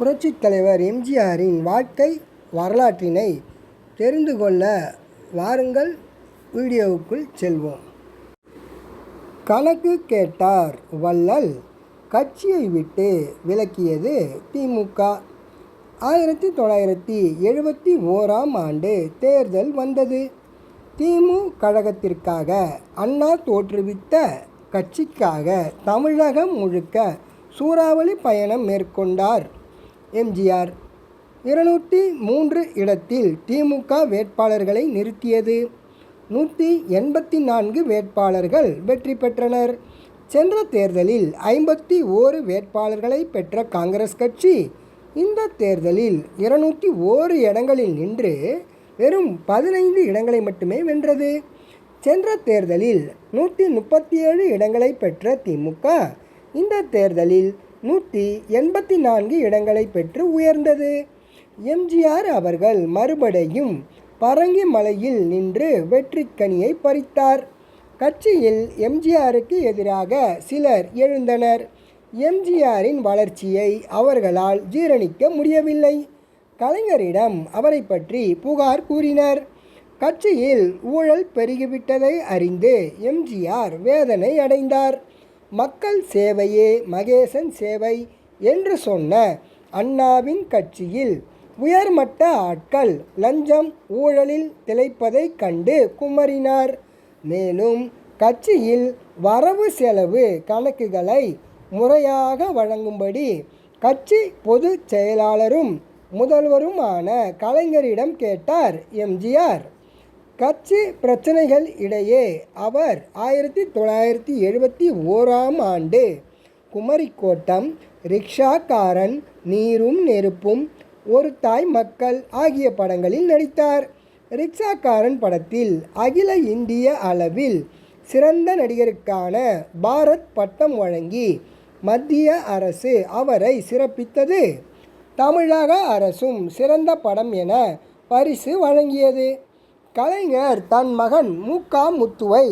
புரட்சித் தலைவர் எம்ஜிஆரின் வாழ்க்கை வரலாற்றினை தெரிந்து கொள்ள வாருங்கள், வீடியோவுக்குள் செல்வோம். கணக்கு கேட்டார் வள்ளல், கட்சியை விட்டு விலக்கியது திமுக. 1971ஆம் ஆண்டு தேர்தல் வந்தது. திமு கழகத்திற்காக அண்ணா தோற்றுவித்த கட்சிக்காக தமிழகம் முழுக்க சூறாவளி பயணம் மேற்கொண்டார் எம்ஜிஆர். 203 இடத்தில் திமுக வேட்பாளர்களை நிறுத்தியது. 184 வேட்பாளர்கள் வெற்றி பெற்றனர். சென்ற தேர்தலில் 51 வேட்பாளர்களை பெற்ற காங்கிரஸ் கட்சி இந்த தேர்தலில் 201 இடங்களில் நின்று வெறும் 15 இடங்களை மட்டுமே வென்றது. சென்ற தேர்தலில் 137 இடங்களை பெற்ற திமுக இந்த தேர்தலில் 184 இடங்களை பெற்று உயர்ந்தது. எம்ஜிஆர் அவர்கள் மறுபடியும் பரங்கிமலையில் நின்று வெற்றிக்கனியை பறித்தார். கட்சியில் எம்ஜிஆருக்கு எதிராக சிலர் எழுந்தனர். எம்ஜிஆரின் வளர்ச்சியை அவர்களால் ஜீரணிக்க முடியவில்லை. கலைஞரிடம் அவரை பற்றி புகார் கூறினர். கட்சியில் ஊழல் பெருகிவிட்டதை அறிந்து எம்ஜிஆர் வேதனை அடைந்தார். மக்கள் சேவையே மகேசன் சேவை என்று சொன்ன அண்ணாவின் கட்சியில் உயர்மட்ட ஆட்கள் லஞ்சம் ஊழலில் திளைப்பதைக் கண்டு குமரினார். மேலும் கட்சியில் வரவு செலவு கணக்குகளை முறையாக வழங்கும்படி கட்சி பொதுச் செயலாளரும் முதல்வருமான கலைஞரிடம் கேட்டார் எம்ஜிஆர். கட்சி பிரச்சனைகள் இடையே அவர் 1971ஆம் ஆண்டு குமரிக்கோட்டம், ரிக்ஷாக்காரன், நீரும் நெருப்பும், ஒரு தாய் மக்கள் ஆகிய படங்களில் நடித்தார். ரிக்ஷாக்காரன் படத்தில் அகில இந்திய அளவில் சிறந்த நடிகருக்கான பாரத் பட்டம் வழங்கி மத்திய அரசு அவரை சிறப்பித்தது. தமிழக அரசும் சிறந்த படம் என பரிசு வழங்கியது. கலைஞர் தன் மகன் மு.க. முத்துவை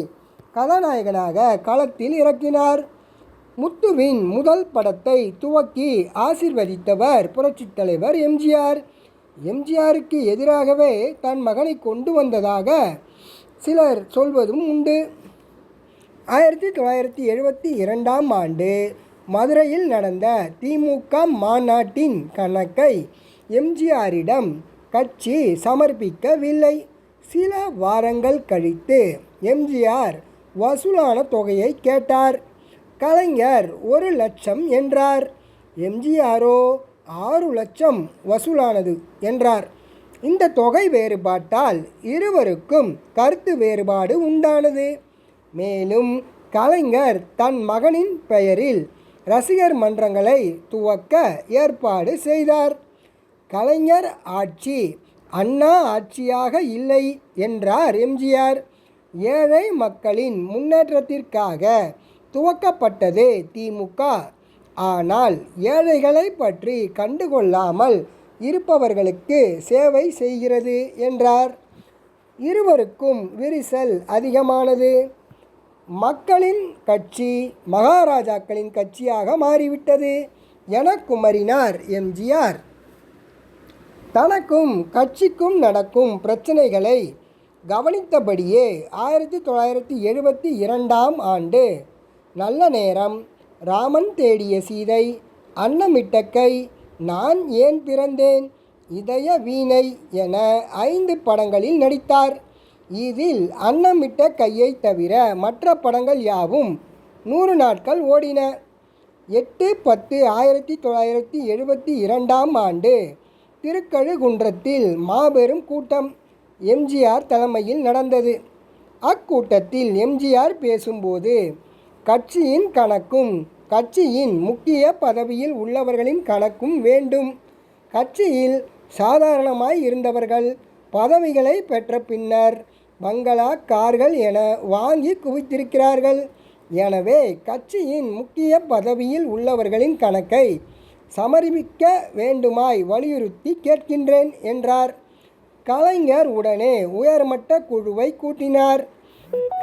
கதாநாயகனாக களத்தில் இறக்கினார். முத்துவின் முதல் படத்தை துவக்கி ஆசீர்வதித்தவர் புரட்சித் தலைவர் எம்ஜிஆர். எம்ஜிஆருக்கு எதிராகவே தன் மகனை கொண்டு வந்ததாக சிலர் சொல்வதும் உண்டு. 1972ஆம் ஆண்டு மதுரையில் நடந்த திமுக மாநாட்டின் கணக்கை எம்ஜிஆரிடம் கட்சி சமர்ப்பிக்கவில்லை. சில வாரங்கள் கழித்து எம்ஜிஆர் வசூலான தொகையை கேட்டார். கலைஞர் 1 லட்சம் என்றார். எம்ஜிஆரோ 6 லட்சம் வசூலானது என்றார். இந்த தொகை வேறுபாட்டால் இருவருக்கும் கருத்து வேறுபாடு உண்டானது. மேலும் கலைஞர் தன் மகனின் பெயரில் ரசிகர் மன்றங்களை துவக்க ஏற்பாடு செய்தார். கலைஞர் ஆட்சி அண்ணா ஆட்சியாக இல்லை என்றார் எம்ஜிஆர். ஏழை மக்களின் முன்னேற்றத்திற்காக துவக்கப்பட்டது திமுக. ஆனால் ஏழைகளை பற்றி கண்டுகொள்ளாமல் இருப்பவர்களுக்கு சேவை செய்கிறது என்றார். இருவருக்கும் விரிசல் அதிகமானது. மக்களின் கட்சி மகாராஜாக்களின் கட்சியாக மாறிவிட்டது என குமரினார் எம்ஜிஆர். தனக்கும் கட்சிக்கும் நடக்கும் பிரச்சனைகளை கவனித்தபடியே 1972ஆம் ஆண்டு நல்ல நேரம், ராமன் தேடிய சீதை, அன்னமிட்ட கை, நான் ஏன் பிறந்தேன், இதய வீணை என 5 படங்களில் நடித்தார். இதில் அன்னமிட்ட கையை தவிர மற்ற படங்கள் யாவும் 100 நாட்கள் ஓடின. 8/10/1972ஆம் ஆண்டு திருக்கழுகுன்றத்தில் மாபெரும் கூட்டம் எம்ஜிஆர் தலைமையில் நடந்தது. அக்கூட்டத்தில் எம்ஜிஆர் பேசும்போது கட்சியின் கணக்கும் கட்சியின் முக்கிய பதவியில் உள்ளவர்களின் கணக்கும் வேண்டும். கட்சியில் சாதாரணமாய் இருந்தவர்கள் பதவிகளை பெற்ற பின்னர் பங்களா, கார்கள் என வாங்கி குவித்திருக்கிறார்கள். எனவே கட்சியின் முக்கிய பதவியில் உள்ளவர்களின் கணக்கை சமர்ப்பிக்க வேண்டுமாய் வலியுறுத்தி கேட்கின்றேன் என்றார். கலைஞர் உடனே உயர்மட்ட குழுவை கூட்டினார்.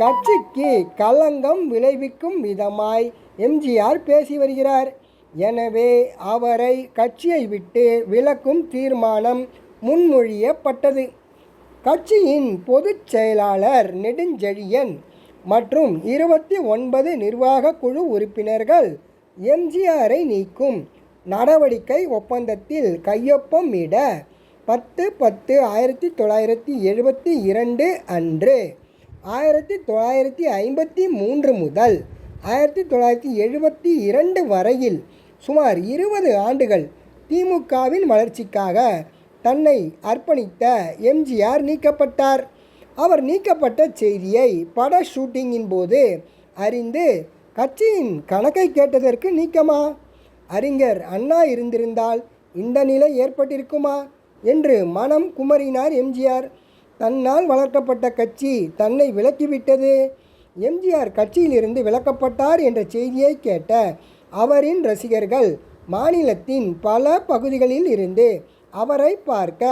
கட்சிக்கு களங்கம் விளைவிக்கும் விதமாய் எம்ஜிஆர் பேசி வருகிறார். எனவே அவரை கட்சியை விட்டு விலக்கும் தீர்மானம் முன்மொழியப்பட்டது. கட்சியின் பொதுச் செயலாளர் நெடுஞ்செழியன் மற்றும் 29 நிர்வாக குழு உறுப்பினர்கள் எம்ஜிஆரை நீக்கும் நடவடிக்கை ஒப்பந்தத்தில் கையொப்பம் இட 10/10/1972 அன்று 1953 முதல் 1972 வரையில் சுமார் 20 ஆண்டுகள் திமுகவின் வளர்ச்சிக்காக தன்னை அர்ப்பணித்த எம்ஜிஆர் நீக்கப்பட்டார். அவர் நீக்கப்பட்ட செய்தியை பட ஷூட்டிங்கின் போது அறிந்து கட்சியின் கணக்கை கேட்டதற்கு நீக்கமா? அறிஞர் அண்ணா இருந்திருந்தால் இந்த நிலை ஏற்பட்டிருக்குமா என்று மனம் குமரினார் எம்ஜிஆர். தன்னால் வளர்க்கப்பட்ட கட்சி தன்னை விலக்கிவிட்டது. எம்ஜிஆர் கட்சியிலிருந்து விலக்கப்பட்டார் என்ற செய்தியை கேட்ட அவரின் ரசிகர்கள் மாநிலத்தின் பல பகுதிகளில் இருந்து அவரை பார்க்க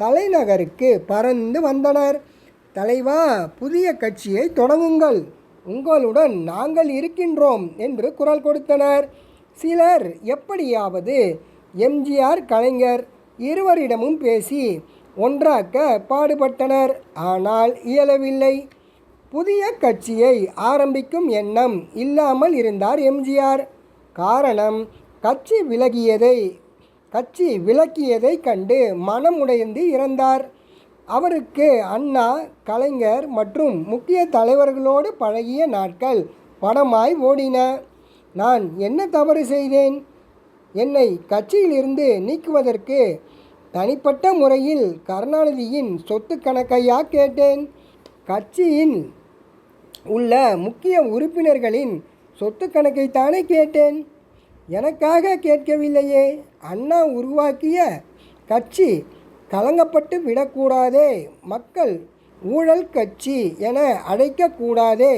தலைநகருக்கு பறந்து வந்தனர். தலைவா, புதிய கட்சியை தொடங்குங்கள், உங்களுடன் நாங்கள் இருக்கின்றோம் என்று குரல் கொடுத்தனர். சிலர் எப்படியாவது எம்ஜிஆர் கலைஞர் இருவரிடமும் பேசி ஒன்றாக்க பாடுபட்டனர். ஆனால் இயலவில்லை. புதிய கட்சியை ஆரம்பிக்கும் எண்ணம் இல்லாமல் இருந்தார் எம்ஜிஆர். காரணம், கட்சி விலக்கியதை கண்டு மனம் உடைந்து இறந்தார். அவருக்கு அண்ணா, கலைஞர் மற்றும் முக்கிய தலைவர்களோடு பழகிய நாட்கள் படமாய் ஓடின. நான் என்ன தவறு செய்தேன்? என்னை கட்சியிலிருந்து நீக்குவதற்கு தனிப்பட்ட முறையில் கருணாநிதியின் சொத்து கணக்கையா கேட்டேன்? கட்சியில் உள்ள முக்கிய உறுப்பினர்களின் சொத்து கணக்கைத்தானே கேட்டேன். எனக்காக கேட்கவில்லையே. அண்ணா உருவாக்கிய கட்சி கலங்கப்பட்டு விடக்கூடாதே, மக்கள் ஊழல் கட்சி என அழைக்கக்கூடாதே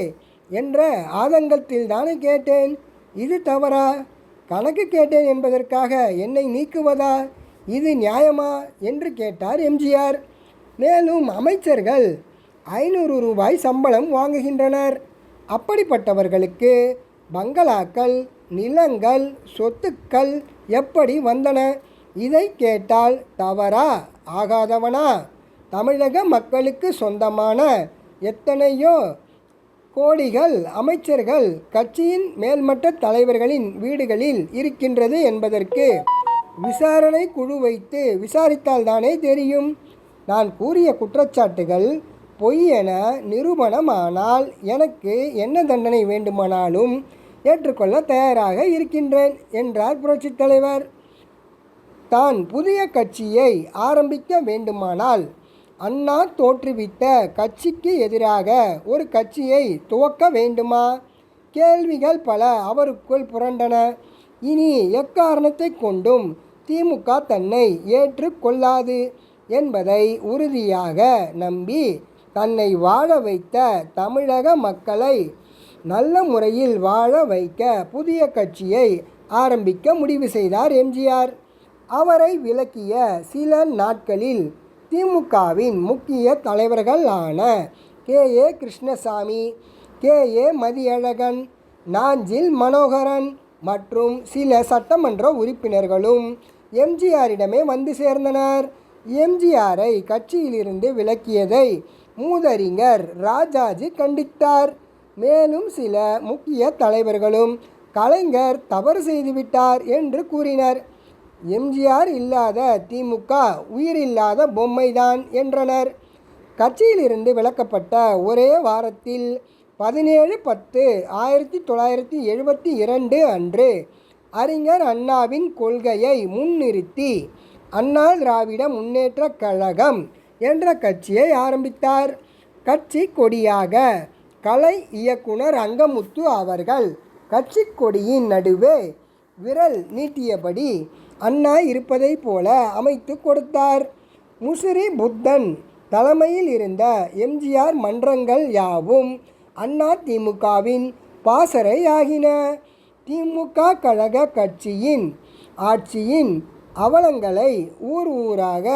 என்ற ஆதங்கத்தில்தானே கேட்டேன். இது தவறா? கணக்கு கேட்டேன் என்பதற்காக என்னை நீக்குவதா? இது நியாயமா என்று கேட்டார் எம்ஜிஆர். மேலும் அமைச்சர்கள் 500 ரூபாய் சம்பளம் வாங்குகின்றனர். அப்படிப்பட்டவர்களுக்கு பங்களாக்கள், நிலங்கள், சொத்துக்கள் எப்படி வந்தன? இதை கேட்டால் தவறா? ஆகாதவனா? தமிழக மக்களுக்கு சொந்தமான எத்தனையோ கோடிகள் அமைச்சர்கள் கட்சியின் மேல்மட்ட தலைவர்களின் வீடுகளில் இருக்கின்றது என்பதற்கு விசாரணை குழு வைத்து விசாரித்தால்தானே தெரியும். நான் கூறிய குற்றச்சாட்டுகள் பொய் என நிரூபணமானால் எனக்கு என்ன தண்டனை வேண்டுமானாலும் ஏற்றுக்கொள்ள தயாராக இருக்கின்றேன் என்றார் புரட்சித் தலைவர். தான் புதிய கட்சியை ஆரம்பிக்க வேண்டுமானால் அண்ணா தோற்றுவித்த கட்சிக்கு எதிராக ஒரு கட்சியை துவக்க வேண்டுமா? கேள்விகள் பல அவருக்குள் புரண்டன. இனி எக்காரணத்தை கொண்டும் திமுக தன்னை ஏற்றுக்கொள்ளாது என்பதை உறுதியாக நம்பி தன்னை வாழ வைத்த தமிழக மக்களை நல்ல முறையில் வாழ வைக்க புதிய கட்சியை ஆரம்பிக்க முடிவு செய்தார் எம்ஜிஆர். அவரை விலக்கிய சில நாட்களில் திமுகவின் முக்கிய தலைவர்களான கே.ஏ. கிருஷ்ணசாமி, கே.ஏ. மதியழகன், நாஞ்சில் மனோகரன் மற்றும் சில சட்டமன்ற உறுப்பினர்களும் எம்ஜிஆரிடமே வந்து சேர்ந்தனர். எம்ஜிஆரை கட்சியிலிருந்து விலக்கியதை மூதறிஞர் ராஜாஜி கண்டித்தார். மேலும் சில முக்கிய தலைவர்களும் கலைஞர் தவறு செய்துவிட்டார் என்று கூறினர். எம்ஜிஆர் இல்லாத திமுக உயிரில்லாத பொம்மைதான் என்றனர். கட்சியிலிருந்து விலக்கப்பட்ட ஒரே வாரத்தில் 17/10/1972 அன்று அறிஞர் அண்ணாவின் கொள்கையை முன்னிறுத்தி அண்ணா திராவிட முன்னேற்றக் கழகம் என்ற கட்சியை ஆரம்பித்தார். கட்சி கொடியாக கலை இயக்குனர் அங்கமுத்து அவர்கள் கட்சி கொடியின் நடுவே விரல் நீட்டியபடி அண்ணா இருப்பதை போல அமைத்து கொடுத்தார். முசிறி புத்தன் தலைமையில் இருந்த எம்ஜிஆர் மன்றங்கள் யாவும் அண்ணா திமுகவின் பாசறை ஆகின. திமுக கழக கட்சியின் ஆட்சியின் அவலங்களை ஊர் ஊராக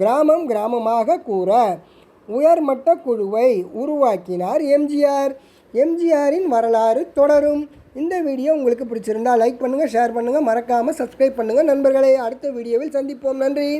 கிராமம் கிராமமாக கூற உயர்மட்ட குழுவை உருவாக்கினார் எம்ஜிஆர். எம்ஜிஆரின் வரலாறு தொடரும். இந்த வீடியோ உங்களுக்கு பிடிச்சிருந்தால் லைக் பண்ணுங்கள், ஷேர் பண்ணுங்கள், மறக்காமல் சப்ஸ்கிரைப் பண்ணுங்கள் நண்பர்களே. அடுத்த வீடியோவில் சந்திப்போம். நன்றி.